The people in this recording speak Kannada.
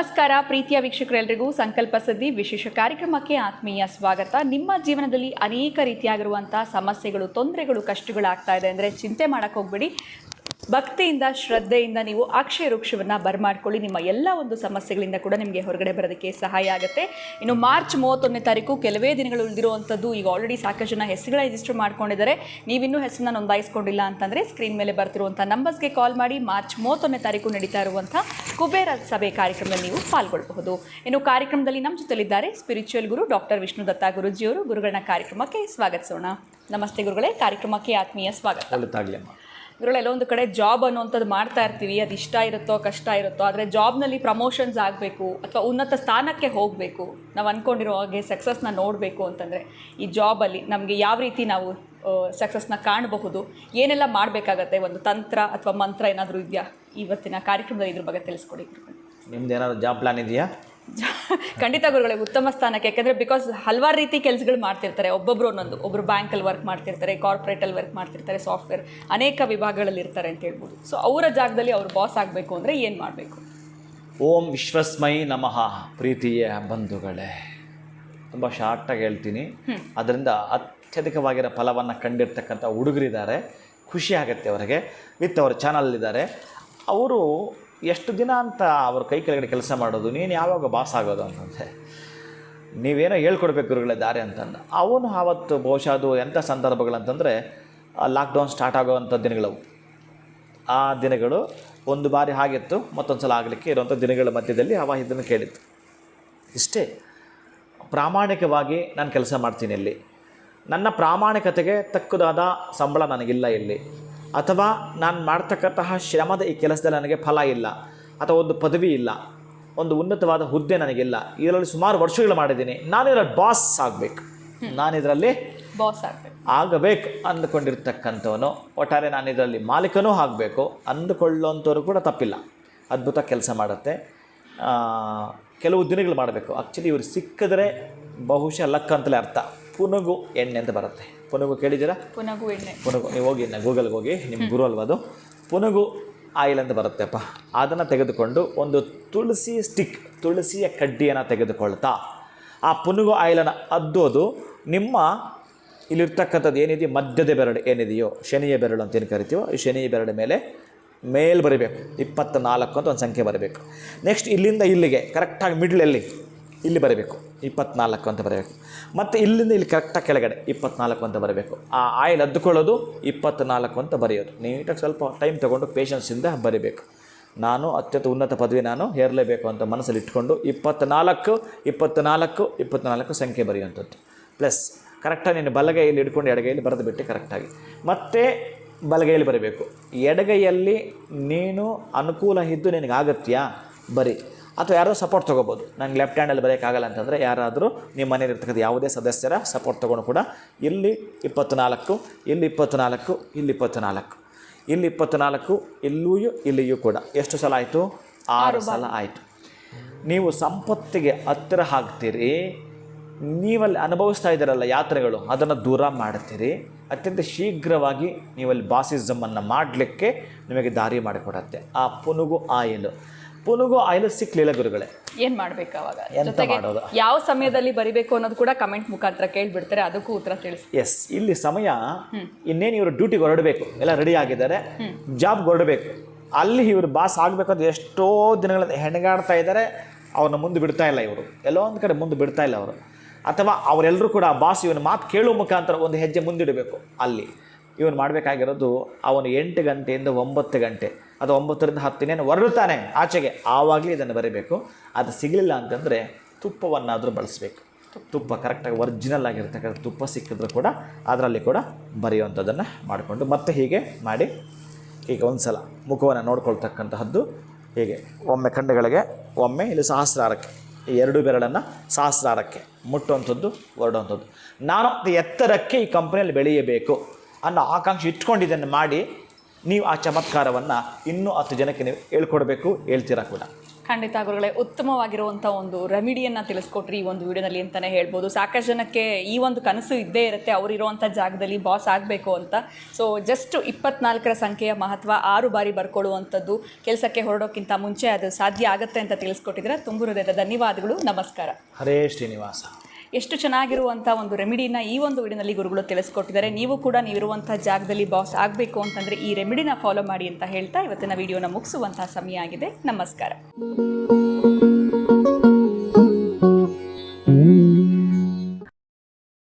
ನಮಸ್ಕಾರ ಪ್ರೀತಿಯ ವೀಕ್ಷಕರೆಲ್ಲರಿಗೂ ಸಂಕಲ್ಪ ಸಿದ್ಧಿ ವಿಶೇಷ ಕಾರ್ಯಕ್ರಮಕ್ಕೆ ಆತ್ಮೀಯ ಸ್ವಾಗತ. ನಿಮ್ಮ ಜೀವನದಲ್ಲಿ ಅನೇಕ ರೀತಿಯಾಗಿರುವಂತಹ ಸಮಸ್ಯೆಗಳು, ತೊಂದರೆಗಳು, ಕಷ್ಟಗಳಾಗ್ತಾ ಇದೆ ಅಂದರೆ ಚಿಂತೆ ಮಾಡಕ್ಕೆ ಹೋಗ್ಬೇಡಿ. ಭಕ್ತಿಯಿಂದ ಶ್ರದ್ಧೆಯಿಂದ ನೀವು ಅಕ್ಷಯ ವೃಕ್ಷವನ್ನು ಬರಮಾಡ್ಕೊಳ್ಳಿ. ನಿಮ್ಮ ಎಲ್ಲ ಒಂದು ಸಮಸ್ಯೆಗಳಿಂದ ಕೂಡ ನಿಮಗೆ ಹೊರಗಡೆ ಬರೋದಕ್ಕೆ ಸಹಾಯ ಆಗುತ್ತೆ. ಇನ್ನು ಮಾರ್ಚ್ 31ನೇ ತಾರೀಕು ಕೆಲವೇ ದಿನಗಳು ಉಳಿದಿರುವಂಥದ್ದು. ಈಗ ಆಲ್ರೆಡಿ ಸಾಕಷ್ಟು ಜನ ಹೆಸರುಗಳ ರಿಜಿಸ್ಟರ್ ಮಾಡ್ಕೊಂಡಿದ್ದಾರೆ. ನೀವಿನ್ನೂ ಹೆಸರನ್ನ ನೋಂದಾಯಿಸ್ಕೊಂಡಿಲ್ಲ ಅಂತಂದರೆ ಸ್ಕ್ರೀನ್ ಮೇಲೆ ಬರ್ತಿರುವಂಥ ನಂಬರ್ಸ್ಗೆ ಕಾಲ್ ಮಾಡಿ ಮಾರ್ಚ್ 31ನೇ ತಾರೀಕು ನಡೀತಾ ಇರುವಂಥ ಕುಬೇರ ಸಭೆ ಕಾರ್ಯಕ್ರಮದಲ್ಲಿ ನೀವು ಪಾಲ್ಗೊಳ್ಳಬಹುದು. ಇನ್ನು ಕಾರ್ಯಕ್ರಮದಲ್ಲಿ ನಮ್ಮ ಜೊತೆಲಿದ್ದಾರೆ ಸ್ಪಿರಿಚುವಲ್ ಗುರು ಡಾಕ್ಟರ್ ವಿಷ್ಣು ದತ್ತ ಗುರುಜಿಯವರು. ಗುರುಗಳನ್ನ ಕಾರ್ಯಕ್ರಮಕ್ಕೆ ಸ್ವಾಗತಿಸೋಣ. ನಮಸ್ತೆ ಗುರುಗಳೇ, ಕಾರ್ಯಕ್ರಮಕ್ಕೆ ಆತ್ಮೀಯ ಸ್ವಾಗತ. ಗುರುಗಳೆಲ್ಲ ಒಂದು ಕಡೆ ಜಾಬ್ ಅನ್ನುವಂಥದ್ದು ಮಾಡ್ತಾ ಇರ್ತೀವಿ, ಅದು ಇಷ್ಟ ಇರುತ್ತೋ ಕಷ್ಟ ಇರುತ್ತೋ, ಆದರೆ ಜಾಬ್ನಲ್ಲಿ ಪ್ರಮೋಷನ್ಸ್ ಆಗಬೇಕು ಅಥವಾ ಉನ್ನತ ಸ್ಥಾನಕ್ಕೆ ಹೋಗಬೇಕು, ನಾವು ಅಂದ್ಕೊಂಡಿರೋ ಹಾಗೆ ಸಕ್ಸಸ್ನ ನೋಡಬೇಕು ಅಂತಂದರೆ ಈ ಜಾಬಲ್ಲಿ ನಮಗೆ ಯಾವ ರೀತಿ ನಾವು ಸಕ್ಸಸ್ನ ಕಾಣಬಹುದು, ಏನೆಲ್ಲ ಮಾಡಬೇಕಾಗತ್ತೆ, ಒಂದು ತಂತ್ರ ಅಥವಾ ಮಂತ್ರ ಏನಾದರೂ ಇದೆಯಾ? ಇವತ್ತಿನ ಕಾರ್ಯಕ್ರಮದಲ್ಲಿ ಇದ್ರ ಬಗ್ಗೆ ತಿಳಿಸ್ಕೊಡಿ ಗುರುಗಳು. ನಿಮ್ದು ಏನಾದರೂ ಜಾಬ್ ಪ್ಲಾನ್ ಇದೆಯಾ? ಖಂಡಿತ ಗುರುಗಳೇ, ಉತ್ತಮ ಸ್ಥಾನಕ್ಕೆ. ಯಾಕೆಂದರೆ ಬಿಕಾಸ್ ಹಲವಾರು ರೀತಿ ಕೆಲಸಗಳು ಮಾಡ್ತಿರ್ತಾರೆ, ಒಬ್ಬೊಬ್ಬರು ಒಂದೊಂದು. ಒಬ್ಬರು ಬ್ಯಾಂಕಲ್ಲಿ ವರ್ಕ್ ಮಾಡ್ತಿರ್ತಾರೆ, ಕಾರ್ಪೊರೇಟಲ್ಲಿ ವರ್ಕ್ ಮಾಡ್ತಿರ್ತಾರೆ, ಸಾಫ್ಟ್ವೇರ್ ಅನೇಕ ವಿಭಾಗಗಳಲ್ಲಿ ಇರ್ತಾರೆ ಅಂತ ಹೇಳ್ಬೋದು. ಸೊ ಅವರ ಜಾಗದಲ್ಲಿ ಅವರು ಬಾಸ್ ಆಗಬೇಕು ಅಂದರೆ ಏನು ಮಾಡಬೇಕು? ಓಂ ವಿಶ್ವಸ್ಮೈ ನಮಃ. ಪ್ರೀತಿಯ ಬಂಧುಗಳೇ, ತುಂಬ ಶಾರ್ಟಾಗಿ ಹೇಳ್ತೀನಿ. ಅದರಿಂದ ಅತ್ಯಧಿಕವಾಗಿರೋ ಫಲವನ್ನು ಕಂಡಿರ್ತಕ್ಕಂಥ ಹುಡುಗರಿದ್ದಾರೆ. ಖುಷಿ ಆಗುತ್ತೆ ಅವರಿಗೆ. ವಿತ್ ಅವ್ರ ಚಾನಲ್ಲಿದ್ದಾರೆ. ಅವರು ಎಷ್ಟು ದಿನ ಅಂತ ಅವ್ರ ಕೈ ಕೆಳಗಡೆ ಕೆಲಸ ಮಾಡೋದು, ನೀನು ಯಾವಾಗ ಬಾಸ್ ಆಗೋದು ಅಂತಂದರೆ ನೀವೇನೋ ಹೇಳ್ಕೊಡ್ಬೇಕು ಗುರುಗಳೇ ದಾರಿ ಅಂತಂದು. ಅವನು ಆವತ್ತು ಬಹುಶಃ ಅದು ಎಂಥ ಸಂದರ್ಭಗಳಂತಂದರೆ ಲಾಕ್ಡೌನ್ ಸ್ಟಾರ್ಟ್ ಆಗೋವಂಥ ದಿನಗಳವು. ಆ ದಿನಗಳು ಒಂದು ಬಾರಿ ಆಗಿತ್ತು, ಮತ್ತೊಂದು ಸಲ ಆಗಲಿಕ್ಕೆ ಇರುವಂಥ ದಿನಗಳ ಮಧ್ಯದಲ್ಲಿ ಇದನ್ನು ಕೇಳಿತ್ತು. ಇಷ್ಟೇ, ಪ್ರಾಮಾಣಿಕವಾಗಿ ನಾನು ಕೆಲಸ ಮಾಡ್ತೀನಿ ಇಲ್ಲಿ, ನನ್ನ ಪ್ರಾಮಾಣಿಕತೆಗೆ ತಕ್ಕದಾದ ಸಂಬಳ ನನಗಿಲ್ಲ ಇಲ್ಲಿ, ಅಥವಾ ನಾನು ಮಾಡ್ತಕ್ಕಂತಹ ಶ್ರಮದ ಈ ಕೆಲಸದಲ್ಲಿ ನನಗೆ ಫಲ ಇಲ್ಲ, ಅಥವಾ ಒಂದು ಪದವಿ ಇಲ್ಲ, ಒಂದು ಉನ್ನತವಾದ ಹುದ್ದೆ ನನಗಿಲ್ಲ, ಇದರಲ್ಲಿ ಸುಮಾರು ವರ್ಷಗಳು ಮಾಡಿದ್ದೀನಿ, ನಾನಿದ್ರಲ್ಲಿ ಬಾಸ್ ಆಗಬೇಕು, ನಾನಿದರಲ್ಲಿ ಬಾಸ್ ಆಗಬೇಕು ಅಂದುಕೊಂಡಿರ್ತಕ್ಕಂಥವನು, ಒಟ್ಟಾರೆ ನಾನಿದರಲ್ಲಿ ಮಾಲೀಕನೂ ಆಗಬೇಕು ಅಂದುಕೊಳ್ಳುವಂಥವ್ರು ಕೂಡ ತಪ್ಪಿಲ್ಲ. ಅದ್ಭುತ ಕೆಲಸ ಮಾಡುತ್ತೆ. ಕೆಲವು ದಿನಗಳು ಮಾಡಬೇಕು. ಆ್ಯಕ್ಚುಲಿ ಇವರು ಸಿಕ್ಕಿದ್ರೆ ಬಹುಶಃ ಲಕ್ ಅಂತಲೇ ಅರ್ಥ. ಪುನುಗು ಎಣ್ಣೆ ಅಂತ ಬರುತ್ತೆ. ಪುನುಗು ಕೇಳಿದ್ದೀರಾ? ಪುನುಗು ಎಣ್ಣೆ. ಪುನುಗು ನೀವು ಹೋಗಿ ಗೂಗಲ್ಗೆ ಹೋಗಿ, ನಿಮ್ಮ ಗುರು ಅಲ್ವ ಅದು. ಪುನುಗು ಆಯಿಲ್ ಅಂತ ಬರುತ್ತೆಪ್ಪ. ಅದನ್ನು ತೆಗೆದುಕೊಂಡು ಒಂದು ತುಳಸಿ ಸ್ಟಿಕ್, ತುಳಸಿಯ ಕಡ್ಡಿಯನ್ನು ತೆಗೆದುಕೊಳ್ತಾ ಆ ಪುನುಗು ಆಯಿಲನ್ನು ಅದ್ದೋದು ನಿಮ್ಮ ಇಲ್ಲಿರ್ತಕ್ಕಂಥದ್ದು ಏನಿದೆಯೋ ಮಧ್ಯದ ಬೆರಳು ಏನಿದೆಯೋ, ಶನಿಯ ಬೆರಳು ಅಂತ ಏನು ಕರಿತೀವೋ, ಈ ಶನಿಯ ಬೆರಳು ಮೇಲೆ ಬರೀಬೇಕು. 24 ಅಂತ ಒಂದು ಸಂಖ್ಯೆ ಬರಬೇಕು. ನೆಕ್ಸ್ಟ್ ಇಲ್ಲಿಂದ ಇಲ್ಲಿಗೆ ಕರೆಕ್ಟಾಗಿ ಮಿಡ್ಲಲ್ಲಿ ಇಲ್ಲಿ ಬರಬೇಕು 24 ಅಂತ ಬರಬೇಕು. ಮತ್ತು ಇಲ್ಲಿಂದ ಇಲ್ಲಿ ಕರೆಕ್ಟಾಗಿ ಕೆಳಗಡೆ 24 ಅಂತ ಬರಬೇಕು. ಆ ಆಯಿಲ್ ಅದ್ದುಕೊಳ್ಳೋದು 24 ಅಂತ ಬರೆಯೋದು. ನೀಟಾಗಿ ಸ್ವಲ್ಪ ಟೈಮ್ ತೊಗೊಂಡು ಪೇಷನ್ಸಿಂದ ಬರೀಬೇಕು. ನಾನು ಅತ್ಯಂತ ಉನ್ನತ ಪದವಿ ನಾನು ಹೇರಲೇಬೇಕು ಅಂತ ಮನಸ್ಸಲ್ಲಿ ಇಟ್ಕೊಂಡು 24 ಸಂಖ್ಯೆ ಬರೆಯುವಂಥದ್ದು. ಪ್ಲಸ್ ಕರೆಕ್ಟಾಗಿ ನೀನು ಬಲಗೈಯಲ್ಲಿ ಹಿಡ್ಕೊಂಡು ಎಡಗೈಯಲ್ಲಿ ಬರೆದು ಬಿಟ್ಟು ಕರೆಕ್ಟಾಗಿ ಮತ್ತೆ ಬಲಗೈಯಲ್ಲಿ ಬರೀಬೇಕು. ಎಡಗೈಯಲ್ಲಿ ನೀನು ಅನುಕೂಲ ಇದ್ದು ನಿನಗಾಗತ್ಯಾ ಬರೀ, ಅಥವಾ ಯಾರೋ ಸಪೋರ್ಟ್ ತೊಗೋಬೋದು. ನನಗೆ ಲೆಫ್ಟ್ ಹ್ಯಾಂಡಲ್ಲಿ ಬರೆಯೋಕ್ಕಾಗಲ್ಲ ಅಂತಂದರೆ ಯಾರಾದರೂ ನಿಮ್ಮ ಮನೇಲಿ ಇರ್ತಕ್ಕಂಥ ಯಾವುದೇ ಸದಸ್ಯರ ಸಪೋರ್ಟ್ ತೊಗೊಂಡು ಕೂಡ ಇಲ್ಲಿ 24, ಇಲ್ಲಿ 24, ಇಲ್ಲಿ 24, ಇಲ್ಲಿ 24, ಇಲ್ಲಿಯೂ ಕೂಡ ಎಷ್ಟು ಸಲ ಆಯಿತು? 6 ಸಲ ಆಯಿತು. ನೀವು ಸಂಪತ್ತಿಗೆ ಹತ್ತಿರ ಆಗ್ತೀರಿ. ನೀವಲ್ಲಿ ಅನುಭವಿಸ್ತಾ ಇದ್ದೀರಲ್ಲ ಯಾತ್ರೆಗಳು, ಅದನ್ನು ದೂರ ಮಾಡ್ತೀರಿ. ಅತ್ಯಂತ ಶೀಘ್ರವಾಗಿ ನೀವಲ್ಲಿ ಬಾಸಿಸಮನ್ನು ಮಾಡಲಿಕ್ಕೆ ನಿಮಗೆ ದಾರಿ ಮಾಡಿಕೊಡತ್ತೆ ಆ ಪುನುಗು ಆಯಿಲು ಸಿಕ್ಕಲಿಲ್ಲ ಗುರುಗಳೇ, ಏನು ಮಾಡಬೇಕು ಅವಾಗ? ಎಂತ ಮಾಡೋದು? ಯಾವ ಸಮಯದಲ್ಲಿ ಬರಿಬೇಕು ಅನ್ನೋದು ಕೂಡ ಕಮೆಂಟ್ ಮುಖಾಂತರ ಕೇಳಿಬಿಡ್ತಾರೆ, ಅದಕ್ಕೂ ಉತ್ತರ ತಿಳಿಸಿ. ಎಸ್, ಇಲ್ಲಿ ಸಮಯ ಇನ್ನೇನು ಇವರು ಡ್ಯೂಟಿಗೆ ಹೊರಡಬೇಕು, ಎಲ್ಲ ರೆಡಿ ಆಗಿದ್ದಾರೆ, ಜಾಬ್ಗೆ ಹೊರಡಬೇಕು. ಅಲ್ಲಿ ಇವರು ಬಾಸ್ ಆಗಬೇಕಂತ ಎಷ್ಟೋ ದಿನಗಳಿಂದ ಹೆಣಗಾಡ್ತಾ ಇದ್ದಾರೆ. ಅವ್ರನ್ನ ಮುಂದೆ ಬಿಡ್ತಾ ಇಲ್ಲ ಇವರು, ಎಲ್ಲೋ ಒಂದು ಕಡೆ ಮುಂದೆ ಬಿಡ್ತಾ ಇಲ್ಲ ಅವರು. ಅಥವಾ ಅವರೆಲ್ಲರೂ ಕೂಡ ಬಾಸ್ ಇವನ ಮಾತು ಕೇಳುವ ಮುಖಾಂತರ ಒಂದು ಹೆಜ್ಜೆ ಮುಂದಿಡಬೇಕು. ಅಲ್ಲಿ ಇವನು ಮಾಡಬೇಕಾಗಿರೋದು ಅವನು 8 ಗಂಟೆಯಿಂದ 9 ಗಂಟೆ ಅಥವಾ 9ರಿಂದ 10 ಹೊರಡುತ್ತಾನೆ ಆಚೆಗೆ, ಆವಾಗಲೇ ಇದನ್ನು ಬರೀಬೇಕು. ಅದು ಸಿಗಲಿಲ್ಲ ಅಂತಂದರೆ ತುಪ್ಪವನ್ನಾದರೂ ಬಳಸಬೇಕು. ತುಪ್ಪ ಕರೆಕ್ಟಾಗಿ ಒರಿಜಿನಲ್ ಆಗಿರ್ತಕ್ಕಂಥ ತುಪ್ಪ ಸಿಕ್ಕಿದ್ರೂ ಕೂಡ ಅದರಲ್ಲಿ ಕೂಡ ಬರೆಯುವಂಥದ್ದನ್ನು ಮಾಡಿಕೊಂಡು ಮತ್ತೆ ಹೀಗೆ ಮಾಡಿ, ಈಗ ಒಂದು ಸಲ ಮುಖವನ್ನು ನೋಡ್ಕೊಳ್ತಕ್ಕಂತಹದ್ದು. ಹೀಗೆ ಒಮ್ಮೆ ಕಣ್ಣುಗಳಿಗೆ, ಒಮ್ಮೆ ಇಲ್ಲಿ ಸಹಸ್ರಾರಕ್ಕೆ, ಈ 2 ಬೆರಳನ್ನು ಸಹಸ್ರಾರಕ್ಕೆ ಮುಟ್ಟುವಂಥದ್ದು, ಹೊರಡುವಂಥದ್ದು. ನಾನು ಎತ್ತರಕ್ಕೆ ಈ ಕಂಪ್ನಿಯಲ್ಲಿ ಬೆಳೆಯಬೇಕು ಅನ್ನೋ ಆಕಾಂಕ್ಷೆ ಇಟ್ಕೊಂಡಿದ್ದನ್ನು ಮಾಡಿ ನೀವು ಆ ಚಮತ್ಕಾರವನ್ನು ಇನ್ನೂ 10 ಜನಕ್ಕೆ ನೀವು ಹೇಳ್ಕೊಡ್ಬೇಕು. ಹೇಳ್ತೀರಾ ಕೂಡ? ಖಂಡಿತ ಗುರುಗಳೇ, ಉತ್ತಮವಾಗಿರುವಂಥ ಒಂದು ರೆಮಿಡಿಯನ್ನು ತಿಳಿಸ್ಕೊಟ್ರಿ ಈ ಒಂದು ವಿಡಿಯೋನಲ್ಲಿ ಅಂತಲೇ ಹೇಳ್ಬೋದು. ಸಾಕಷ್ಟು ಜನಕ್ಕೆ ಈ ಒಂದು ಕನಸು ಇದ್ದೇ ಇರುತ್ತೆ, ಅವರಿರುವಂಥ ಜಾಗದಲ್ಲಿ ಬಾಸ್ ಆಗಬೇಕು ಅಂತ. ಸೊ ಜಸ್ಟ್ 24ರ ಸಂಖ್ಯೆಯ ಮಹತ್ವ 6 ಬಾರಿ ಬರ್ಕೊಳ್ಳುವಂಥದ್ದು, ಕೆಲಸಕ್ಕೆ ಹೊರಡೋಕ್ಕಿಂತ ಮುಂಚೆ ಅದು ಸಾಧ್ಯ ಆಗುತ್ತೆ ಅಂತ ತಿಳಿಸ್ಕೊಟ್ಟಿದ್ರೆ ತುಂಬು ಹೃದಯದ ಧನ್ಯವಾದಗಳು. ನಮಸ್ಕಾರ. ಹರೇ ಶ್ರೀನಿವಾಸ. ಎಷ್ಟು ಚೆನ್ನಾಗಿರುವಂಥ ಒಂದು ರೆಮಿಡಿನ ಈ ಒಂದು ವಿಡಿಯೋನಲ್ಲಿ ಗುರುಗಳು ತಿಳಿಸ್ಕೊಟ್ಟಿದ್ದಾರೆ. ನೀವು ಕೂಡ ನೀವಿರುವಂಥ ಜಾಗದಲ್ಲಿ ಬಾಸ್ ಆಗಬೇಕು ಅಂತಂದರೆ ಈ ರೆಮಿಡಿನ ಫಾಲೋ ಮಾಡಿ ಅಂತ ಹೇಳ್ತಾ ಇವತ್ತಿನ ವಿಡಿಯೋನ ಮುಗಿಸುವಂಥ ಸಮಯ ಆಗಿದೆ. ನಮಸ್ಕಾರ.